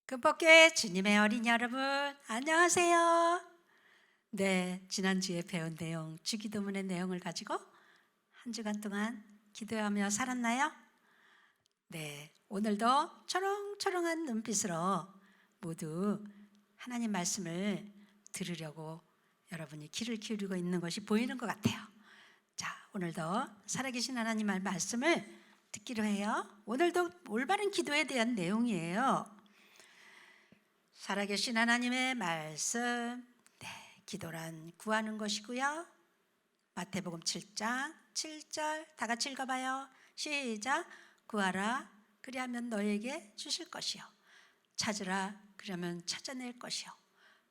금복교회 주님의 어린이 여러분, 안녕하세요. 네, 지난주에 배운 내용, 주기도문의 내용을 가지고 한 주간 동안 기도하며 살았나요? 네, 오늘도 초롱초롱한 눈빛으로 모두 하나님 말씀을 들으려고 여러분이 귀를 기울이고 있는 것이 보이는 것 같아요. 자, 오늘도 살아계신 하나님의 말씀을 듣기로 해요. 오늘도 올바른 기도에 대한 내용이에요. 살아계신 하나님의 말씀, 기도란 구하는 것이고요. 마태복음 7장 7절 다 같이 읽어봐요. 시작. 구하라 그리하면 너에게 주실 것이요, 찾으라 그러면 찾아낼 것이요,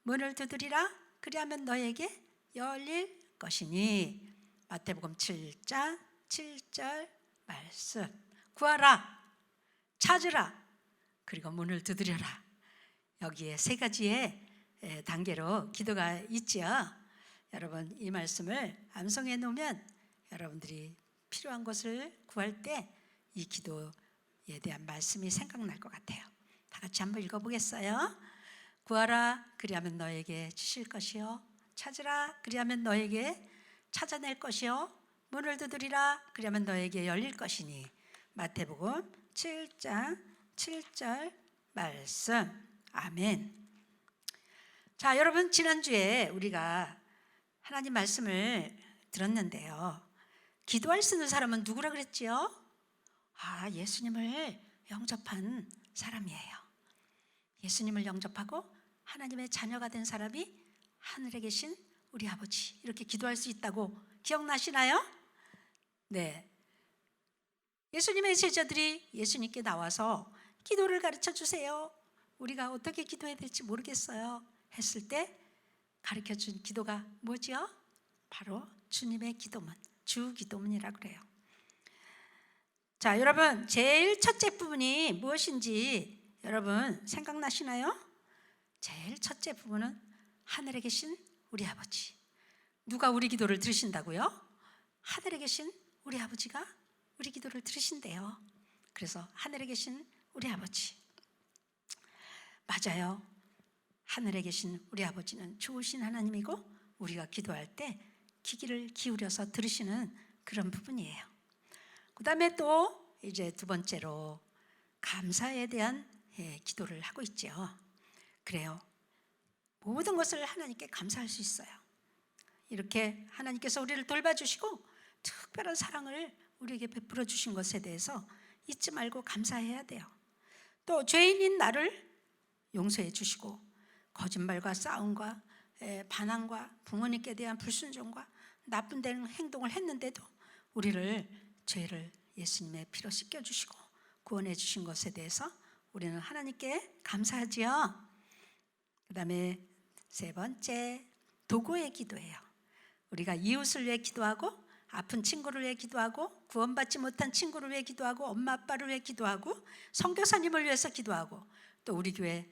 문을 두드리라 그리하면 너에게 열릴 것이니. 마태복음 7장 7절 말씀. 구하라, 찾으라, 그리고 문을 두드려라. 여기에 세 가지의 단계로 기도가 있지요. 여러분, 이 말씀을 암송해 놓으면 여러분들이 필요한 것을 구할 때 이 기도에 대한 말씀이 생각날 것 같아요. 다 같이 한번 읽어보겠어요? 구하라 그리하면 너에게 주실 것이요, 찾으라 그리하면 너에게 찾아낼 것이요, 문을 두드리라 그리하면 너에게 열릴 것이니. 마태복음 7장 7절 말씀. 아멘. 자, 여러분, 지난주에 우리가 하나님 말씀을 들었는데요. 기도할 수 있는 사람은 누구라 그랬지요? 예수님을 영접한 사람이에요. 예수님을 영접하고 하나님의 자녀가 된 사람이 하늘에 계신 우리 아버지, 이렇게 기도할 수 있다고 기억나시나요? 네. 예수님의 제자들이 예수님께 나와서 기도를 가르쳐 주세요, 우리가 어떻게 기도해야 될지 모르겠어요 했을 때 가르쳐준 기도가 뭐지요? 바로 주님의 기도문, 주기도문이라고 그래요. 자, 여러분, 제일 첫째 부분이 무엇인지 여러분 생각나시나요? 제일 첫째 부분은 하늘에 계신 우리 아버지. 누가 우리 기도를 들으신다고요? 하늘에 계신 우리 아버지가 우리 기도를 들으신대요. 그래서 하늘에 계신 우리 아버지. 맞아요. 하늘에 계신 우리 아버지는 좋으신 하나님이고 우리가 기도할 때 귀를 기울여서 들으시는 그런 부분이에요. 그 다음에 또 이제 두 번째로 감사에 대한 기도를 하고 있죠. 그래요. 모든 것을 하나님께 감사할 수 있어요. 이렇게 하나님께서 우리를 돌봐주시고 특별한 사랑을 우리에게 베풀어 주신 것에 대해서 잊지 말고 감사해야 돼요. 또 죄인인 나를 용서해 주시고 거짓말과 싸움과 반항과 부모님께 대한 불순종과 나쁜 행동을 했는데도 우리를, 죄를 예수님의 피로 씻겨주시고 구원해 주신 것에 대해서 우리는 하나님께 감사하지요. 그 다음에 세 번째, 도구의 기도예요. 우리가 이웃을 위해 기도하고 아픈 친구를 위해 기도하고 구원받지 못한 친구를 위해 기도하고 엄마 아빠를 위해 기도하고 선교사님을 위해서 기도하고 또 우리 교회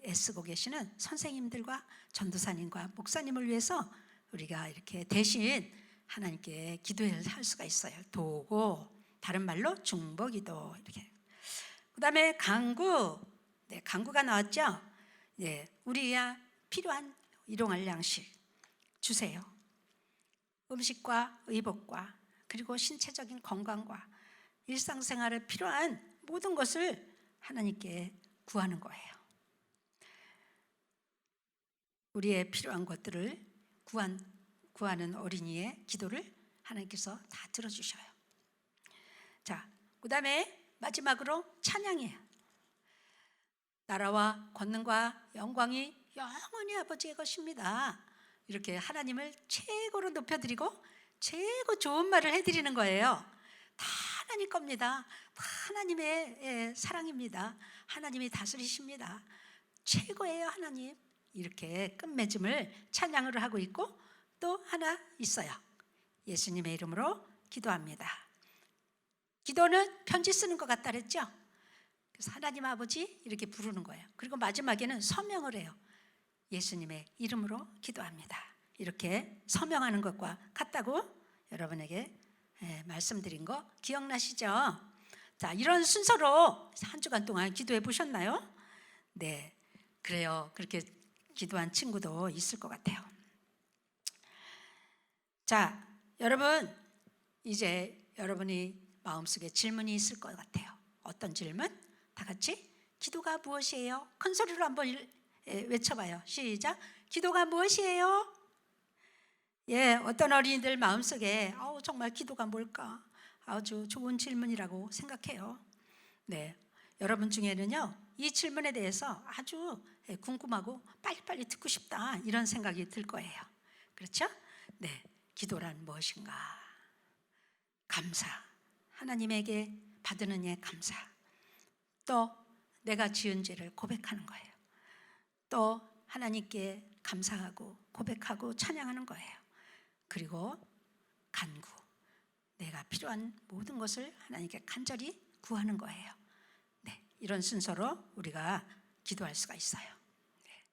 애쓰고 계시는 선생님들과 전도사님과 목사님을 위해서 우리가 이렇게 대신 하나님께 기도를 할 수가 있어요. 도구, 다른 말로 중보기도. 이렇게. 그 다음에 강구. 강구가 나왔죠. 우리야 필요한 일용할 양식 주세요. 음식과 의복과 그리고 신체적인 건강과 일상생활에 필요한 모든 것을 하나님께 구하는 거예요. 우리의 필요한 것들을 구하는 어린이의 기도를 하나님께서 다 들어주셔요. 자, 그 다음에 마지막으로 찬양이에요. 나라와 권능과 영광이 영원히 아버지의 것입니다. 이렇게 하나님을 최고로 높여드리고 최고 좋은 말을 해드리는 거예요. 다 하나님 겁니다. 다 하나님의 사랑입니다. 하나님이 다스리십니다. 최고예요, 하나님. 이렇게 끝맺음을 찬양으로 하고 있고 또 하나 있어요. 예수님의 이름으로 기도합니다. 기도는 편지 쓰는 것 같다 그랬죠? 그래서 하나님 아버지 이렇게 부르는 거예요. 그리고 마지막에는 서명을 해요. 예수님의 이름으로 기도합니다. 이렇게 서명하는 것과 같다고 여러분에게 말씀드린 거 기억나시죠? 자, 이런 순서로 한 주간 동안 기도해 보셨나요? 네, 그래요. 그렇게 기도한 친구도 있을 것 같아요. 자, 여러분, 이제 여러분이 마음속에 질문이 있을 것 같아요. 어떤 질문? 다 같이 기도가 무엇이에요? 큰 소리로 한번 외쳐봐요. 시작. 기도가 무엇이에요? 예, 어떤 어린이들 마음속에 정말 기도가 뭘까? 아주 좋은 질문이라고 생각해요. 네, 여러분 중에는요, 이 질문에 대해서 아주 궁금하고 빨리빨리 듣고 싶다 이런 생각이 들 거예요. 그렇죠? 네, 기도란 무엇인가? 감사, 하나님에게 받은 은혜 감사, 또 내가 지은 죄를 고백하는 거예요. 또 하나님께 감사하고 고백하고 찬양하는 거예요. 그리고 간구, 내가 필요한 모든 것을 하나님께 간절히 구하는 거예요. 네, 이런 순서로 우리가 기도할 수가 있어요. 네.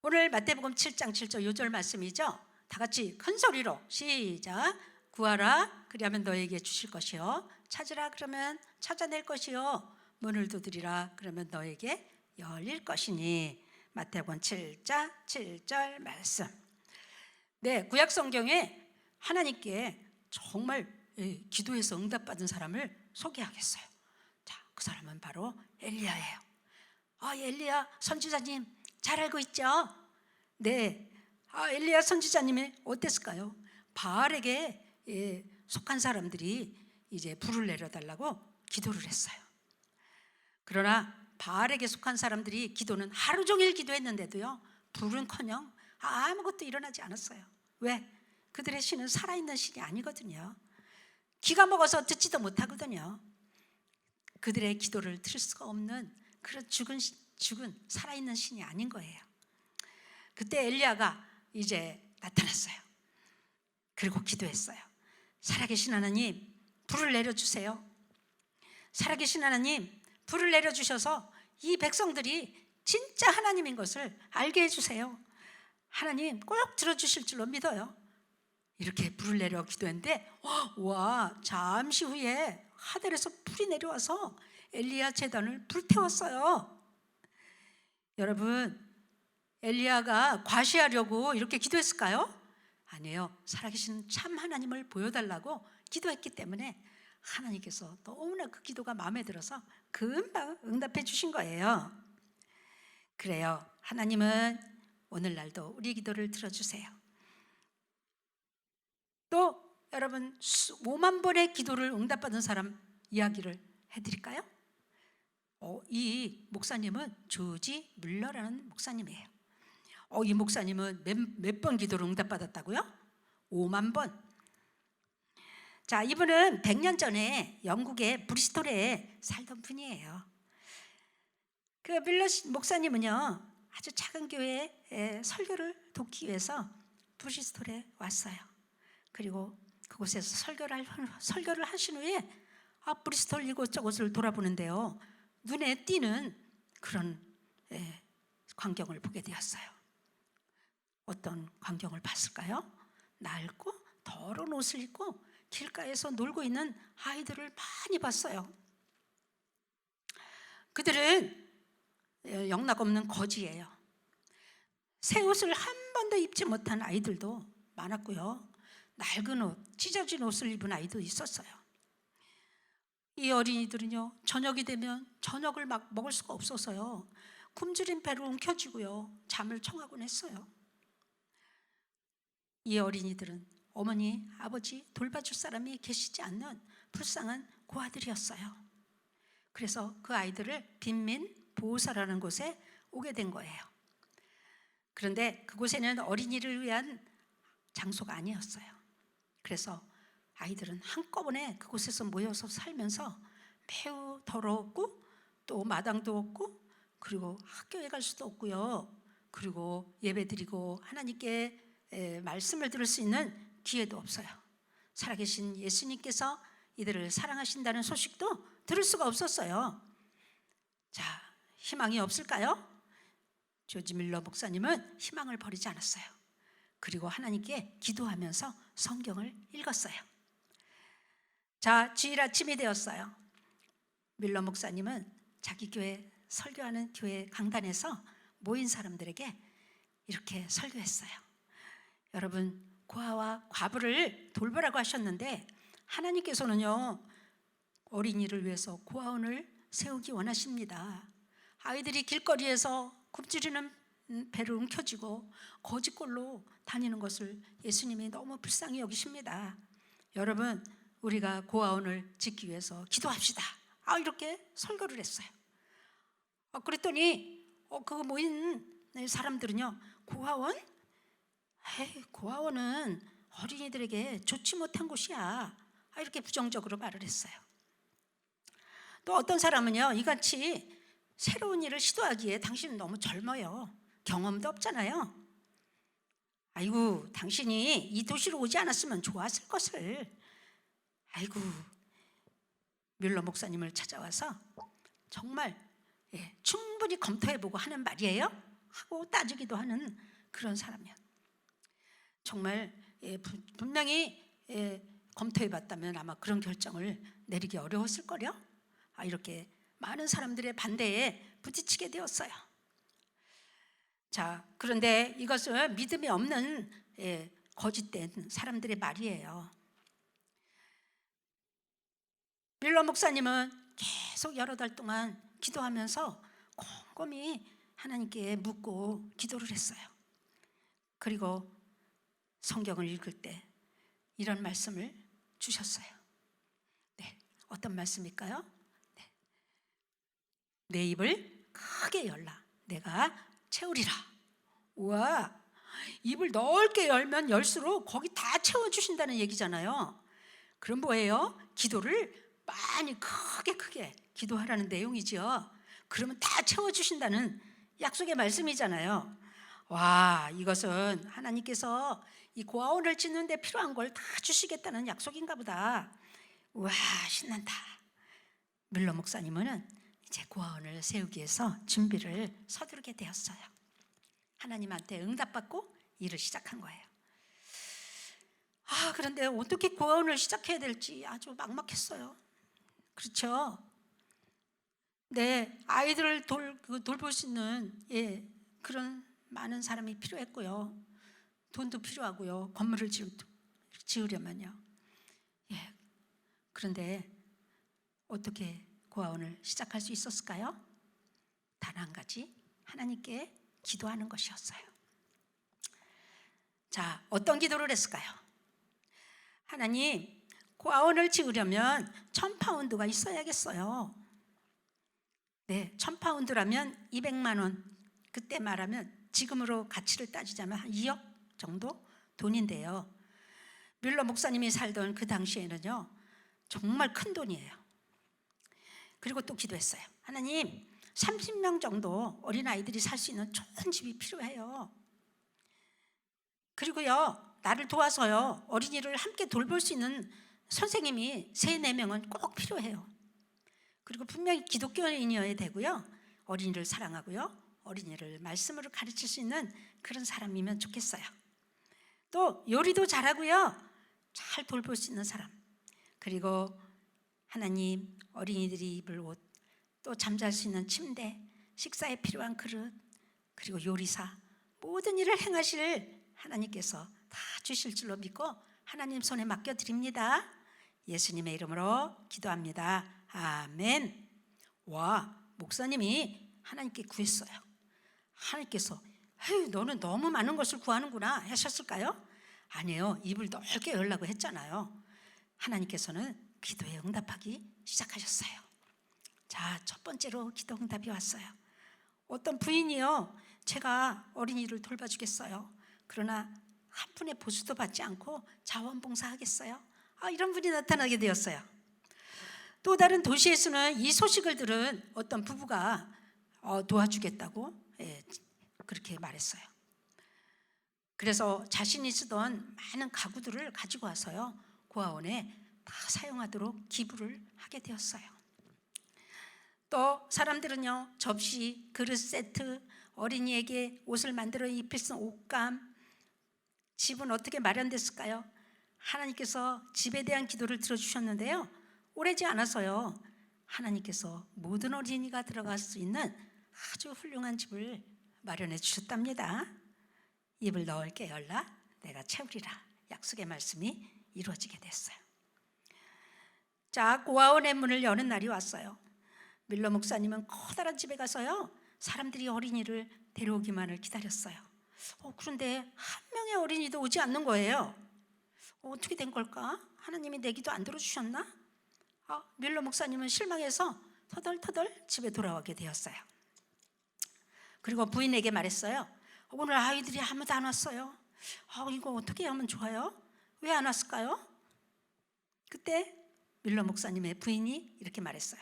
오늘 마태복음 7장 7절 요절 말씀이죠. 다 같이 큰 소리로 시작. 구하라 그리하면 너에게 주실 것이요, 찾으라 그러면 찾아낼 것이요, 문을 두드리라 그러면 너에게 열릴 것이니. 마태복음 7장 7절 말씀. 네, 구약 성경에 하나님께 정말 기도해서 응답받은 사람을 소개하겠어요. 자, 그 사람은 바로 엘리야예요. 엘리야 선지자님 잘 알고 있죠? 네, 엘리야 선지자님이 어땠을까요? 바알에게 속한 사람들이 이제 불을 내려달라고 기도를 했어요. 그러나 바알에게 속한 사람들이 기도는 하루 종일 기도했는데도요, 불은커녕 아무것도 일어나지 않았어요. 왜? 그들의 신은 살아있는 신이 아니거든요. 기가 먹어서 듣지도 못하거든요. 그들의 기도를 들을 수가 없는 그런 죽은 살아있는 신이 아닌 거예요. 그때 엘리야가 이제 나타났어요. 그리고 기도했어요. 살아계신 하나님, 불을 내려주세요. 살아계신 하나님, 불을 내려주셔서 이 백성들이 진짜 하나님인 것을 알게 해주세요. 하나님 꼭 들어주실 줄로 믿어요. 이렇게 불을 내려 기도했는데 와, 잠시 후에 하늘에서 불이 내려와서 엘리야 제단을 불태웠어요. 여러분, 엘리야가 과시하려고 이렇게 기도했을까요? 아니에요. 살아계신 참 하나님을 보여달라고 기도했기 때문에 하나님께서 너무나 그 기도가 마음에 들어서 금방 응답해 주신 거예요. 그래요, 하나님은 오늘날도 우리 기도를 들어주세요. 또 여러분, 5만 번의 기도를 응답받은 사람 이야기를 해드릴까요? 이 목사님은 조지 물러라는 목사님이에요. 이 목사님은 몇 번 기도를 응답받았다고요? 5만 번. 자, 이분은 100년 전에 영국의 브리스톨에 살던 분이에요. 그 밀러 목사님은요, 아주 작은 교회에 설교를 돕기 위해서 브리스톨에 왔어요. 그리고 그곳에서 설교를 하신 후에 브리스톨 이곳저곳을 돌아보는데요, 눈에 띄는 그런 광경을 보게 되었어요. 어떤 광경을 봤을까요? 낡고 더러운 옷을 입고 길가에서 놀고 있는 아이들을 많이 봤어요. 그들은 영락없는 거지예요. 새 옷을 한 번도 입지 못한 아이들도 많았고요, 낡은 옷, 찢어진 옷을 입은 아이도 있었어요. 이 어린이들은요, 저녁이 되면 저녁을 막 먹을 수가 없어서요, 굶주린 배로 움켜쥐고요, 잠을 청하곤 했어요. 이 어린이들은 어머니, 아버지 돌봐줄 사람이 계시지 않는 불쌍한 고아들이었어요. 그래서 그 아이들을 빈민 보호사라는 곳에 오게 된 거예요. 그런데 그곳에는 어린이를 위한 장소가 아니었어요. 그래서 아이들은 한꺼번에 그곳에서 모여서 살면서 매우 더러웠고, 또 마당도 없고, 그리고 학교에 갈 수도 없고요, 그리고 예배드리고 하나님께 말씀을 들을 수 있는 기회도 없어요. 살아계신 예수님께서 이들을 사랑하신다는 소식도 들을 수가 없었어요. 자, 희망이 없을까요? 조지 밀러 목사님은 희망을 버리지 않았어요. 그리고 하나님께 기도하면서 성경을 읽었어요. 자, 주일 아침이 되었어요. 밀러 목사님은 자기 교회 설교하는 교회 강단에서 모인 사람들에게 이렇게 설교했어요. 여러분, 고아와 과부를 돌보라고 하셨는데 하나님께서는요, 어린이를 위해서 고아원을 세우기 원하십니다. 아이들이 길거리에서 굶주리는 배를 움켜쥐고 거지꼴로 다니는 것을 예수님이 너무 불쌍히 여기십니다. 여러분, 우리가 고아원을 짓기 위해서 기도합시다. 이렇게 설교를 했어요. 그랬더니 그 모인 사람들은요, 고아원? 고아원은 어린이들에게 좋지 못한 곳이야. 이렇게 부정적으로 말을 했어요. 또 어떤 사람은요, 이같이 새로운 일을 시도하기에 당신은 너무 젊어요. 경험도 없잖아요. 아이고, 당신이 이 도시로 오지 않았으면 좋았을 것을. 아이고, 뮬러 목사님을 찾아와서 정말 충분히 검토해보고 하는 말이에요 하고 따지기도 하는 그런 사람이야. 정말 분명히 검토해봤다면 아마 그런 결정을 내리기 어려웠을 거려. 이렇게 많은 사람들의 반대에 부딪히게 되었어요. 자, 그런데 이것은 믿음이 없는 거짓된 사람들의 말이에요. 뮬러 목사님은 계속 여러 달 동안 기도하면서 꼼꼼히 하나님께 묻고 기도를 했어요. 그리고 성경을 읽을 때 이런 말씀을 주셨어요. 네, 어떤 말씀일까요? 내 입을 크게 열라. 내가 채우리라. 우와, 입을 넓게 열면 열수록 거기 다 채워주신다는 얘기잖아요. 그럼 뭐예요? 기도를 많이 크게 기도하라는 내용이죠. 그러면 다 채워주신다는 약속의 말씀이잖아요. 와, 이것은 하나님께서 이 고아원을 짓는 데 필요한 걸 다 주시겠다는 약속인가 보다. 우와, 신난다. 뮬러 목사님은 이제 고아원을 세우기 위해서 준비를 서두르게 되었어요. 하나님한테 응답받고 일을 시작한 거예요. 그런데 어떻게 고아원을 시작해야 될지 아주 막막했어요. 그렇죠? 네, 아이들을 돌볼 수 있는 그런 많은 사람이 필요했고요. 돈도 필요하고요. 건물을 지으려면요. 그런데 어떻게 고아원을 시작할 수 있었을까요? 단 한 가지, 하나님께 기도하는 것이었어요. 자, 어떤 기도를 했을까요? 하나님, 고아원을 지으려면 1,000파운드가 있어야겠어요. 네, 1,000파운드라면 200만 원. 그때 말하면 지금으로 가치를 따지자면 한 2억 정도 돈인데요. 뮬러 목사님이 살던 그 당시에는요, 정말 큰 돈이에요. 그리고 또 기도했어요. 하나님, 30명 정도 어린아이들이 살 수 있는 좋은 집이 필요해요. 그리고요, 나를 도와서요, 어린이를 함께 돌볼 수 있는 선생님이 3, 4명은 꼭 필요해요. 그리고 분명히 기독교인이어야 되고요, 어린이를 사랑하고요, 어린이를 말씀으로 가르칠 수 있는 그런 사람이면 좋겠어요. 또 요리도 잘하고요, 잘 돌볼 수 있는 사람. 그리고 하나님, 어린이들이 입을 옷, 또 잠잘 수 있는 침대, 식사에 필요한 그릇, 그리고 요리사, 모든 일을 행하실 하나님께서 다 주실 줄로 믿고 하나님 손에 맡겨드립니다. 예수님의 이름으로 기도합니다. 아멘. 와, 목사님이 하나님께 구했어요. 하나님께서 너는 너무 많은 것을 구하는구나 하셨을까요? 아니에요. 입을 넓게 열라고 했잖아요. 하나님께서는 기도에 응답하기 시작하셨어요. 자, 첫 번째로 기도 응답이 왔어요. 어떤 부인이요, 제가 어린이를 돌봐주겠어요. 그러나 한 푼의 보수도 받지 않고 자원봉사하겠어요. 이런 분이 나타나게 되었어요. 또 다른 도시에서는 이 소식을 들은 어떤 부부가 도와주겠다고 그렇게 말했어요. 그래서 자신이 쓰던 많은 가구들을 가지고 와서요, 고아원에 다 사용하도록 기부를 하게 되었어요. 또 사람들은요, 접시, 그릇 세트, 어린이에게 옷을 만들어 입힐 수 있는 옷감, 집은 어떻게 마련됐을까요? 하나님께서 집에 대한 기도를 들어주셨는데요, 오래지 않아서요, 하나님께서 모든 어린이가 들어갈 수 있는 아주 훌륭한 집을 마련해 주셨답니다. 입을 넣을게 열라 내가 채우리라. 약속의 말씀이 이루어지게 됐어요. 자, 고아원의 문을 여는 날이 왔어요. 밀러 목사님은 커다란 집에 가서요, 사람들이 어린이를 데려오기만을 기다렸어요. 그런데 한 명의 어린이도 오지 않는 거예요. 어떻게 된 걸까? 하나님이 내 기도 안 들어주셨나? 밀러 목사님은 실망해서 터덜터덜 집에 돌아오게 되었어요. 그리고 부인에게 말했어요. 오늘 아이들이 아무도 안 왔어요. 이거 어떻게 하면 좋아요? 왜 안 왔을까요? 그때 밀러 목사님의 부인이 이렇게 말했어요.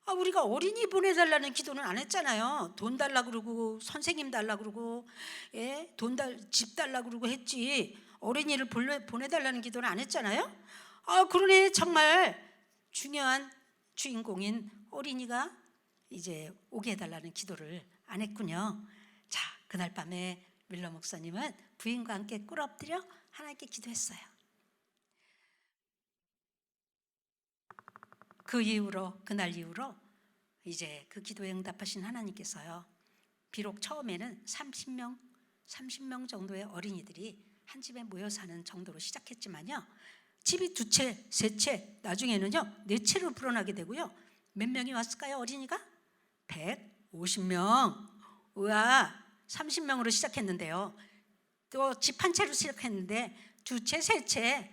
우리가 어린이 보내달라는 기도는 안 했잖아요. 돈 달라 그러고 선생님 달라 그러고 집 달라 그러고 했지, 어린이를 보내달라는 기도는 안 했잖아요. 그러네, 정말 중요한 주인공인 어린이가 이제 오게 해달라는 기도를 안 했군요. 자, 그날 밤에 밀러 목사님은 부인과 함께 꿇어 엎드려 하나님께 기도했어요. 그날 이후로 이제 그 기도에 응답하신 하나님께서요, 비록 처음에는 30명 정도의 어린이들이 한 집에 모여 사는 정도로 시작했지만요, 집이 2채, 3채, 나중에는요 4채로 불어나게 되고요. 몇 명이 왔을까요? 어린이가? 150명. 우와, 30명으로 시작했는데요, 또 집 한 채로 시작했는데 2채, 3채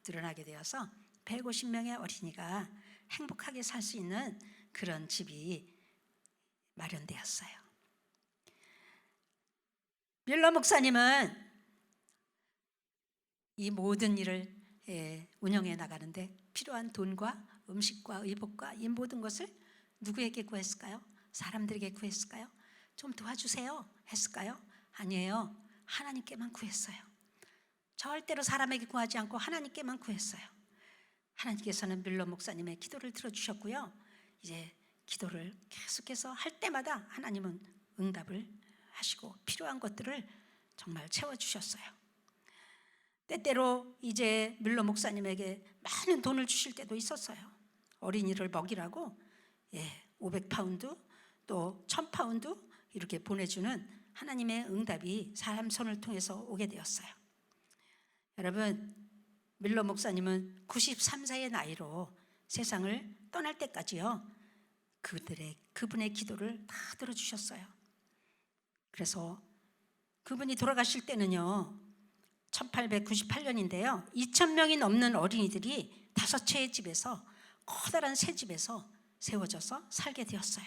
늘어나게 되어서 150명의 어린이가 행복하게 살 수 있는 그런 집이 마련되었어요. 밀러 목사님은 이 모든 일을 운영해 나가는데 필요한 돈과 음식과 의복과 이 모든 것을 누구에게 구했을까요? 사람들에게 구했을까요? 좀 도와주세요 했을까요? 아니에요. 하나님께만 구했어요. 절대로 사람에게 구하지 않고 하나님께만 구했어요. 하나님께서는 밀러 목사님의 기도를 들어주셨고요, 이제 기도를 계속해서 할 때마다 하나님은 응답을 하시고 필요한 것들을 정말 채워주셨어요. 때때로 이제 밀러 목사님에게 많은 돈을 주실 때도 있었어요. 어린이를 먹이라고 500파운드 또 1000파운드 이렇게 보내주는 하나님의 응답이 사람 손을 통해서 오게 되었어요. 여러분, 밀러 목사님은 93세의 나이로 세상을 떠날 때까지요, 그분의 기도를 다 들어주셨어요. 그래서 그분이 돌아가실 때는요 1898년인데요 2000명이 넘는 어린이들이 5채의 집에서, 커다란 새 집에서 세워져서 살게 되었어요.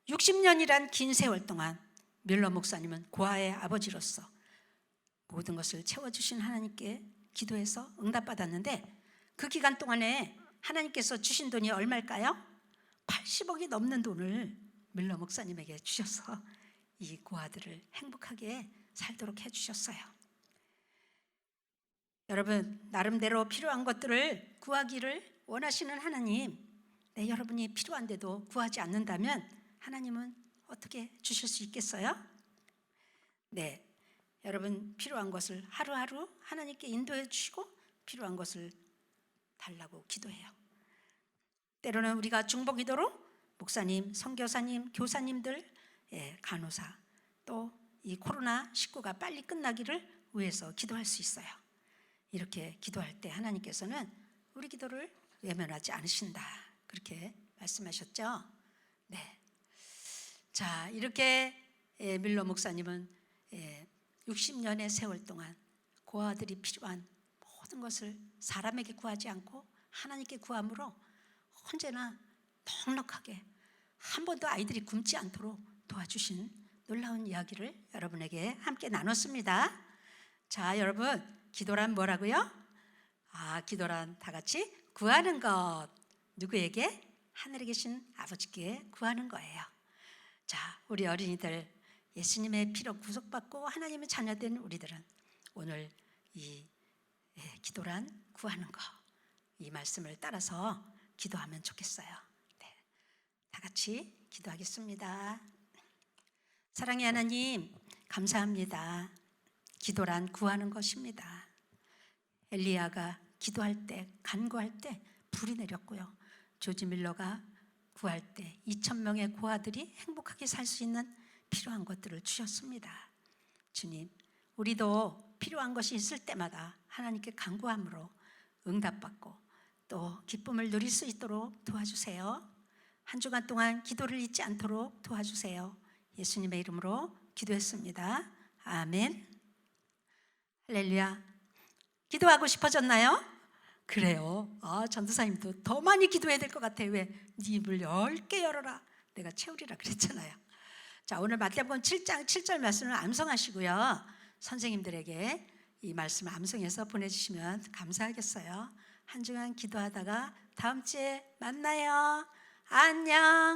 60년이란 긴 세월 동안 밀러 목사님은 고아의 아버지로서 모든 것을 채워주신 하나님께 기도해서 응답받았는데, 그 기간 동안에 하나님께서 주신 돈이 얼마일까요? 80억이 넘는 돈을 밀러 목사님에게 주셔서 이 고아들을 행복하게 살도록 해주셨어요. 여러분, 나름대로 필요한 것들을 구하기를 원하시는 하나님, 여러분이 필요한데도 구하지 않는다면 하나님은 어떻게 주실 수 있겠어요? 여러분, 필요한 것을 하루하루 하나님께 인도해 주시고 필요한 것을 달라고 기도해요. 때로는 우리가 중보기도로 목사님, 선교사님, 교사님들, 간호사, 또 이 코로나19가 빨리 끝나기를 위해서 기도할 수 있어요. 이렇게 기도할 때 하나님께서는 우리 기도를 외면하지 않으신다, 그렇게 말씀하셨죠. 자, 이렇게 밀러 목사님은 60년의 세월 동안 고아들이 필요한 모든 것을 사람에게 구하지 않고 하나님께 구함으로 언제나 넉넉하게 한 번도 아이들이 굶지 않도록 도와주신 놀라운 이야기를 여러분에게 함께 나눴습니다. 자, 여러분, 기도란 뭐라고요? 기도란 다 같이 구하는 것. 누구에게? 하늘에 계신 아버지께 구하는 거예요. 자, 우리 어린이들, 예수님의 피로 구속받고 하나님의 자녀된 우리들은 오늘 이 기도란 구하는 것, 이 말씀을 따라서 기도하면 좋겠어요. 다 같이 기도하겠습니다. 사랑의 하나님, 감사합니다. 기도란 구하는 것입니다. 엘리야가 기도할 때, 간구할 때 불이 내렸고요. 조지 밀러가 구할 때 2,000명의 고아들이 행복하게 살 수 있는 필요한 것들을 주셨습니다. 주님, 우리도 필요한 것이 있을 때마다 하나님께 간구함으로 응답받고 또 기쁨을 누릴 수 있도록 도와주세요. 한 주간 동안 기도를 잊지 않도록 도와주세요. 예수님의 이름으로 기도했습니다. 아멘. 할렐루야. 기도하고 싶어졌나요? 그래요. 전도사님도 더 많이 기도해야 될 것 같아요. 왜? 네 입을 10개 열어라. 내가 채우리라 그랬잖아요. 자, 오늘 마태복음 7장 7절 말씀을 암송하시고요. 선생님들에게 이 말씀을 암송해서 보내주시면 감사하겠어요. 한 주간 기도하다가 다음 주에 만나요. 안녕.